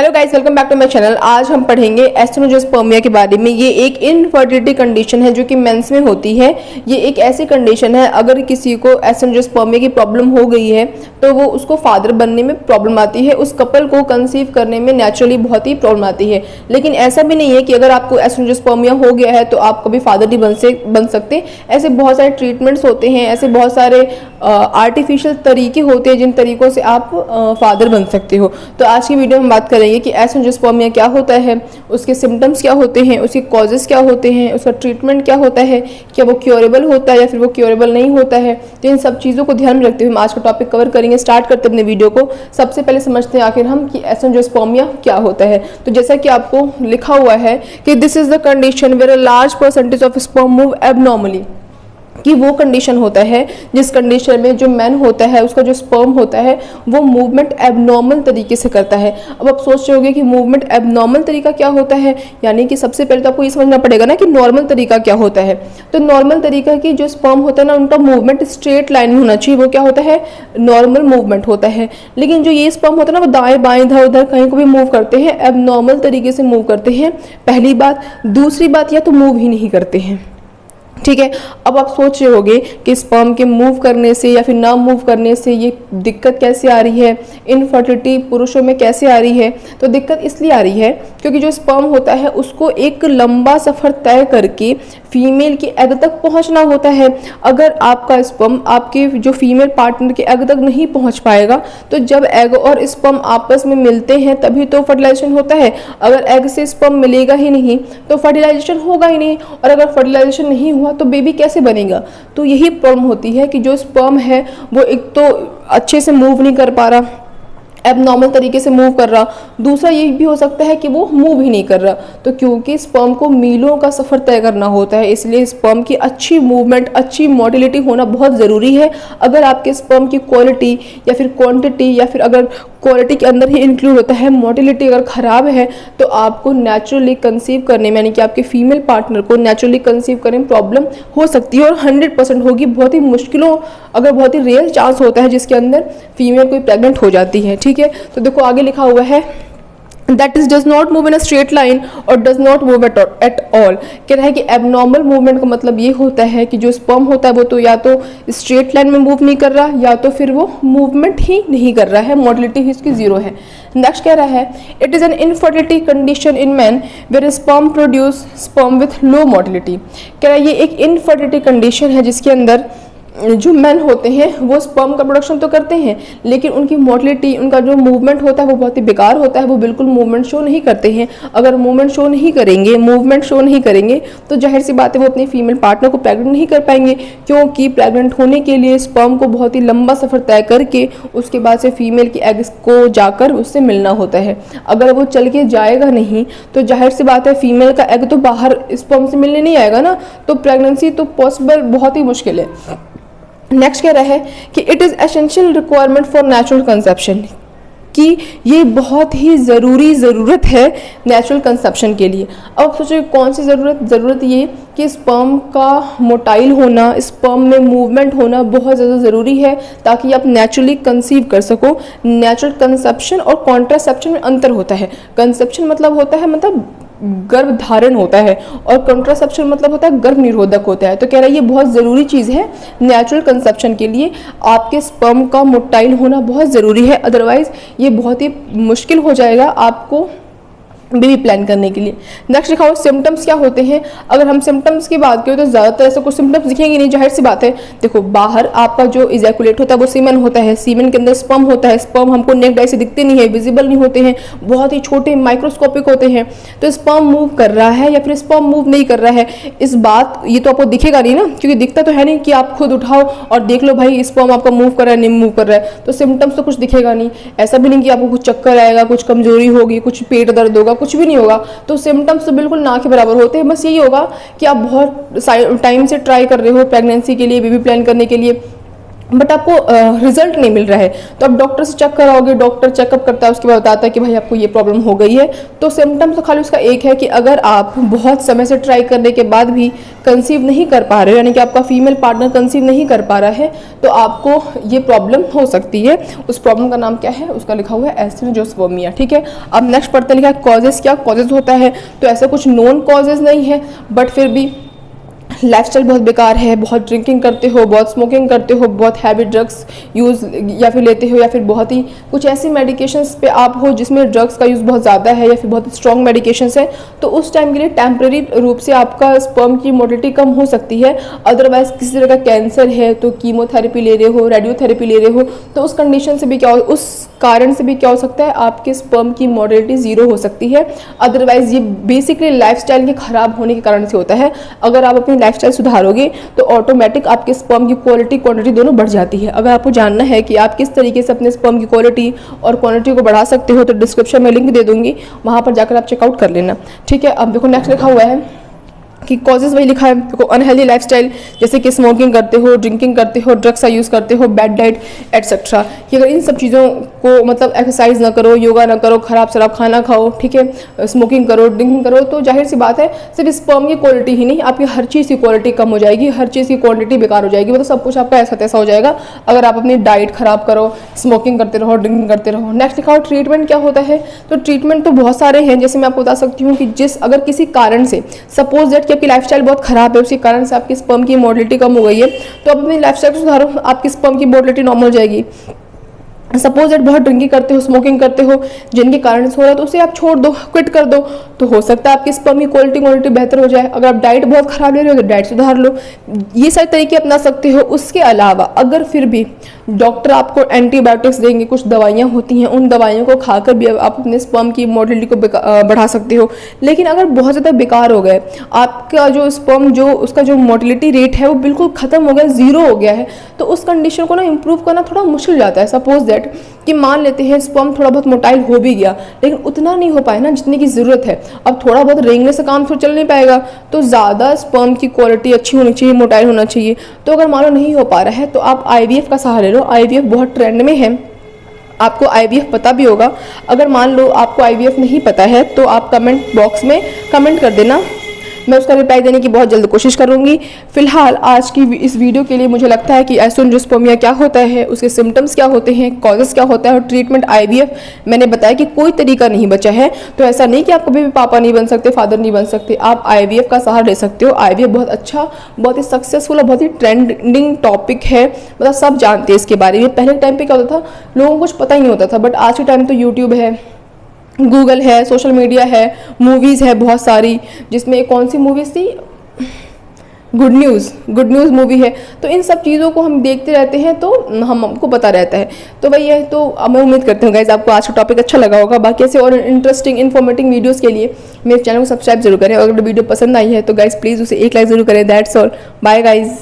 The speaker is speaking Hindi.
Hello guys, welcome back to my channel. आज हम पढ़ेंगे एस्ट्रोनोजोस्पर्मिया के बारे में। ये एक इनफर्टिलिटी कंडीशन है जो कि मेंस में होती है। ये एक ऐसी कंडीशन है, अगर किसी को एस्ट्रोनोजोस्पर्मिया की प्रॉब्लम हो गई है तो वो उसको फादर बनने में प्रॉब्लम आती है, उस कपल को कंसीव करने में नेचुरली बहुत ही प्रॉब्लम आती है। लेकिन ऐसा भी नहीं है कि अगर आपको एस्ट्रोनोजोस्पर्मिया हो गया है तो आप कभी फादर नहीं बन सकते। ऐसे बहुत सारे ट्रीटमेंट्स होते हैं, ऐसे बहुत सारे आर्टिफिशियल तरीके होते हैं जिन तरीकों से आप फादर बन सकते हो। तो आज की वीडियो में बात करेंगे कि एस्ट्रोनोजोस्पर्मिया क्या होता है, उसके सिम्टम्स क्या होते हैं, उसके कॉजेस क्या होते हैं, उसका ट्रीटमेंट क्या होता है, क्या वो क्योरेबल होता है या फिर वो क्योरेबल नहीं होता है। तो इन सब चीज़ों को ध्यान में रखते हुए हम आज का टॉपिक कवर करेंगे। स्टार्ट करते हैं अपने वीडियो को। सबसे पहले समझते हैं आखिर हम कि एस्ट्रोनोजोस्पर्मिया क्या होता है। तो जैसा कि आपको लिखा हुआ है कि this is the condition where a large percentage of sperm move abnormally, कि वो कंडीशन होता है जिस कंडीशन में जो मैन होता है उसका जो स्पर्म होता है वो मूवमेंट एबनॉर्मल तरीके से करता है। अब आप सोच रहे होंगे कि मूवमेंट एबनॉर्मल तरीका क्या होता है, यानी कि सबसे पहले तो आपको ये समझना पड़ेगा ना कि नॉर्मल तरीका क्या होता है। तो नॉर्मल तरीका की जो स्पर्म होता है ना, उनका मूवमेंट स्ट्रेट लाइन में होना चाहिए, वो क्या होता है, नॉर्मल मूवमेंट होता है। लेकिन जो ये स्पर्म होता है ना, वो दाएं बाएं इधर उधर कहीं को भी मूव करते हैं, एबनॉर्मल तरीके से मूव करते हैं, पहली बात। दूसरी बात, या तो मूव ही नहीं करते हैं। ठीक है। अब आप सोच रहे होंगे कि स्पर्म के मूव करने से या फिर ना मूव करने से ये दिक्कत कैसे आ रही है, इनफर्टिलिटी पुरुषों में कैसे आ रही है। तो दिक्कत इसलिए आ रही है क्योंकि जो स्पर्म होता है उसको एक लंबा सफ़र तय करके फीमेल के एग तक पहुंचना होता है। अगर आपका स्पर्म आपके जो फीमेल पार्टनर के एग तक नहीं पहुंच पाएगा तो जब एग और स्पर्म आपस में मिलते हैं तभी तो फर्टिलाइजेशन होता है। अगर एग से स्पर्म मिलेगा ही नहीं तो फर्टिलाइजेशन होगा ही नहीं, और अगर फर्टिलाइजेशन नहीं हुआ तो बेबी कैसे बनेगा। तो यही प्रॉब्लम होती है कि जो स्पर्म है वो एक तो अच्छे से मूव नहीं कर पा रहा, एबनॉर्मल तरीके से मूव कर रहा, दूसरा ये भी हो सकता है कि वो मूव ही नहीं कर रहा। तो क्योंकि स्पर्म को मीलों का सफ़र तय करना होता है, इसलिए स्पर्म की अच्छी मूवमेंट, अच्छी मोटिलिटी होना बहुत ज़रूरी है। अगर आपके स्पर्म की क्वालिटी या फिर क्वांटिटी या फिर अगर क्वालिटी के अंदर ही इंक्लूड होता है मोटिलिटी अगर ख़राब है तो आपको नेचुरली कंसीव करने में, यानी कि आपके फीमेल पार्टनर को नेचुरली कंसीव करने में प्रॉब्लम हो सकती है, और 100% होगी। बहुत ही मुश्किलों, अगर बहुत ही रेयर चांस होता है जिसके अंदर फीमेल कोई प्रेग्नेंट हो जाती है। ठीक है। तो देखो आगे लिखा हुआ है that is does not move in a straight line or does not move at all। कह रहा है कि एबनॉर्मल मूवमेंट का मतलब ये होता है कि जो स्पर्म होता है वो तो या तो स्ट्रेट लाइन में मूव नहीं कर रहा या तो फिर वो मूवमेंट ही नहीं कर रहा है, मोटिलिटी ही इसकी जीरो है। नेक्स्ट कह रहा है it is an infertility condition in man where sperm produce sperm with low motility. कह रहा है ये एक इनफर्टिलिटी कंडीशन है जिसके अंदर जो मैन होते हैं वो स्पर्म का प्रोडक्शन तो करते हैं लेकिन उनकी मोटिलिटी, उनका जो मूवमेंट होता है वो बहुत ही बेकार होता है, वो बिल्कुल मूवमेंट शो नहीं करते हैं। अगर मूवमेंट शो नहीं करेंगे तो जाहिर सी बात है वो अपने फीमेल पार्टनर को प्रेग्नेंट नहीं कर पाएंगे, क्योंकि प्रेग्नेंट होने के लिए स्पर्म को बहुत ही लंबा सफ़र तय करके उसके बाद से फीमेल के एग्स को जाकर उससे मिलना होता है। अगर वो चल के जाएगा नहीं तो जाहिर सी बात है फीमेल का एग तो बाहर स्पर्म से मिलने नहीं आएगा ना, तो प्रेगनेंसी तो पॉसिबल बहुत ही मुश्किल है। नेक्स्ट कह रहा है कि it is essential requirement for natural conception, कि ये बहुत ही ज़रूरत है नेचुरल कंसेप्शन के लिए। अब आप सोचिए कौन सी ज़रूरत ये कि स्पर्म का मोटाइल होना, स्पर्म में मूवमेंट होना बहुत ज़्यादा ज़रूरी है ताकि आप नेचुरली कंसीव कर सको। नेचुरल कंसेप्शन और कॉन्ट्रासेप्शन में अंतर होता है। कंसेप्शन मतलब होता है गर्भ धारण होता है, और कॉन्ट्रासेप्शन मतलब होता है गर्भ निरोधक होता है। तो कह रहा है ये बहुत ज़रूरी चीज़ है नेचुरल कंसेप्शन के लिए, आपके स्पर्म का मोटाइल होना बहुत ज़रूरी है, अदरवाइज़ ये बहुत ही मुश्किल हो जाएगा आपको बेबी प्लान करने के लिए। नेक्स्ट लिखा हुआ सिम्टम्स क्या होते हैं। अगर हम सिम्टम्स की बात करें तो ज़्यादातर ऐसे कुछ सिम्टम्स दिखेंगे नहीं, जाहिर सी बात है। देखो बाहर आपका जो इजैकुलेट होता है वो सीमेन होता है, सीमेन के अंदर स्पर्म होता है। स्पर्म हमको नेक्ड आई से दिखते नहीं है, विजिबल नहीं होते हैं, बहुत ही छोटे माइक्रोस्कोपिक होते हैं। तो स्पर्म मूव कर रहा है या फिर स्पर्म मूव नहीं कर रहा है, इस बात ये तो आपको दिखेगा नहीं ना, क्योंकि दिखता तो है नहीं कि आप खुद उठाओ और देख लो भाई स्पर्म आपका मूव कर रहा है नहीं मूव कर रहा है, तो सिम्टम्स तो कुछ दिखेगा नहीं। ऐसा भी नहीं कि आपको कुछ चक्कर आएगा, कुछ कमजोरी होगी, कुछ पेट दर्द होगा, कुछ भी नहीं होगा। तो सिम्टम्स तो बिल्कुल ना के बराबर होते हैं। बस यही होगा कि आप बहुत टाइम से ट्राई कर रहे हो प्रेगनेंसी के लिए, बेबी प्लान करने के लिए, बट आपको रिजल्ट नहीं मिल रहा है, तो आप डॉक्टर से चेक कराओगे, डॉक्टर चेकअप करता है, उसके बाद बताता है कि भाई आपको ये प्रॉब्लम हो गई है। तो सिम्टम्स तो खाली उसका एक है कि अगर आप बहुत समय से ट्राई करने के बाद भी कंसीव नहीं कर पा रहे हो, यानी कि आपका फीमेल पार्टनर कंसीव नहीं कर पा रहा है, तो आपको ये प्रॉब्लम हो सकती है। उस प्रॉब्लम का नाम क्या है, उसका लिखा हुआ है एस्टेनोजोस्पर्मिया। ठीक है, अब नेक्स्ट पढ़ते लिखा है कॉजेज। क्या कॉजेज होता है, तो ऐसा कुछ नोन कॉजेज नहीं है, बट फिर भी लाइफस्टाइल बहुत बेकार है, बहुत ड्रिंकिंग करते हो, बहुत स्मोकिंग करते हो, बहुत हैवी ड्रग्स यूज़ या फिर लेते हो, या फिर बहुत ही कुछ ऐसी मेडिकेशंस पे आप हो जिसमें ड्रग्स का यूज़ बहुत ज़्यादा है, या फिर बहुत स्ट्रॉन्ग मेडिकेशंस है, तो उस टाइम के लिए टेम्प्रेरी रूप से आपका स्पर्म की मोटिलिटी कम हो सकती है। अदरवाइज किसी तरह का कैंसर है तो कीमोथेरेपी ले रहे हो, रेडियोथेरेपी ले रहे हो, तो उस कंडीशन से भी क्या हो, उस कारण से भी क्या हो सकता है, आपके स्पर्म की मोटिलिटी जीरो हो सकती है। अदरवाइज ये बेसिकली लाइफस्टाइल के खराब होने के कारण से होता है। अगर आप अपनी लाइफस्टाइल सुधारोगे तो ऑटोमेटिक आपके स्पर्म की क्वालिटी क्वांटिटी दोनों बढ़ जाती है। अगर आपको जानना है कि आप किस तरीके से अपने स्पर्म की क्वालिटी और क्वांटिटी को बढ़ा सकते हो, तो डिस्क्रिप्शन में लिंक दे दूंगी, वहां पर जाकर आप चेकआउट कर लेना। ठीक है, अब देखो नेक्स्ट लिखा हुआ है कि कॉजेज वही लिखा है, देखो अनहेल्दी लाइफस्टाइल, जैसे कि स्मोकिंग करते हो, ड्रिंकिंग करते हो, ड्रग्स का यूज़ करते हो, बैड डाइट एटसेट्रा। कि अगर इन सब चीज़ों को मतलब एक्सरसाइज ना करो, योगा ना करो, खराब शराब खाना खाओ, ठीक है, स्मोकिंग करो, ड्रिंकिंग करो, तो जाहिर सी बात है सिर्फ स्पर्म की क्वालिटी ही नहीं, आपकी हर चीज़ की क्वालिटी कम हो जाएगी, हर चीज़ की क्वांटिटी बेकार हो जाएगी, मतलब सब कुछ आपका ऐसा तैसा हो जाएगा अगर आप अपनी डाइट खराब करो, स्मोकिंग करते रहो, ड्रिंकिंग करते रहो। नेक्स्ट लिखा हो ट्रीटमेंट क्या होता है, तो ट्रीटमेंट तो बहुत सारे हैं। जैसे मैं आपको बता सकती हूँ कि अगर किसी कारण से सपोज दैट कि आपकी लाइफस्टाइल बहुत खराब है, उसी कारण से आपकी स्पर्म की मोटिलिटी कम हो गई है, तो आप अपनी लाइफस्टाइल को सुधारो, आपकी स्पर्म की मोटिलिटी नॉर्मल हो जाएगी। सपोज दैट बहुत ड्रिंकिंग करते हो, स्मोकिंग करते हो, जिनके कारण से हो रहा है, तो उसे आप छोड़ दो, क्विट कर दो, तो हो सकता है आपकी स्पर्म की क्वालिटी बेहतर हो जाए। अगर आप डाइट बहुत खराब ले रहे हो तो डाइट सुधार लो, ये सारे तरीके अपना सकते हो। उसके अलावा अगर फिर भी डॉक्टर आपको एंटीबायोटिक्स देंगे, कुछ दवाइयाँ होती हैं, उन दवाइयों को खाकर भी आप अपने स्पर्म की मोटिलिटी को बढ़ा सकते हो। लेकिन अगर बहुत ज़्यादा बेकार हो गए, आपका जो स्पर्म जो उसका जो मोटिलिटी रेट है वो बिल्कुल ख़त्म हो गया, ज़ीरो हो गया है, तो उस कंडीशन को ना इम्प्रूव करना थोड़ा मुश्किल जाता है। सपोज दैट कि मान लेते हैं स्पर्म थोड़ा बहुत मोटाइल हो भी गया, लेकिन उतना नहीं हो पाया ना जितने की ज़रूरत है। अब थोड़ा बहुत रेंगने से काम तो चल नहीं पाएगा, तो ज़्यादा स्पर्म की क्वालिटी अच्छी होनी चाहिए, मोटाइल होना चाहिए। तो अगर मान लो नहीं हो पा रहा है तो आप IVF का सहारा ले लो। IVF बहुत ट्रेंड में है, आपको IVF पता भी होगा। अगर मान लो आपको IVF नहीं पता है तो आप कमेंट बॉक्स में कमेंट कर देना, मैं उसका रिप्लाई देने की बहुत जल्द कोशिश करूंगी। फिलहाल आज की इस वीडियो के लिए मुझे लगता है कि एस्ट्रोजोस्पर्मिया क्या होता है, उसके सिम्टम्स क्या होते हैं, कॉजेस क्या होता है और ट्रीटमेंट IVF मैंने बताया कि कोई तरीका नहीं बचा है। तो ऐसा नहीं कि आप कभी भी पापा नहीं बन सकते, फादर नहीं बन सकते, आप IVF का सहारा ले सकते हो। IVF बहुत अच्छा, बहुत ही सक्सेसफुल और बहुत ही ट्रेंडिंग टॉपिक है, मतलब सब जानते हैं इसके बारे में। पहले टाइम पर क्या होता था, लोगों को कुछ पता ही नहीं होता था, बट आज के टाइम तो यूट्यूब है, गूगल है, सोशल मीडिया है, मूवीज़ है बहुत सारी, जिसमें कौन सी मूवीज़ थी, गुड न्यूज़ मूवी है। तो इन सब चीज़ों को हम देखते रहते हैं तो हमको पता रहता है। तो भाई ये तो मैं उम्मीद करती हूँ गाइज आपको आज का टॉपिक अच्छा लगा होगा। बाकी ऐसे और इंटरेस्टिंग इन्फॉर्मेटिव वीडियोज़ के लिए मेरे चैनल को सब्सक्राइब जरूर करें, और अगर वीडियो पसंद आई है तो गाइज प्लीज़ उसे एक लाइक जरूर करें। That's all, bye guys.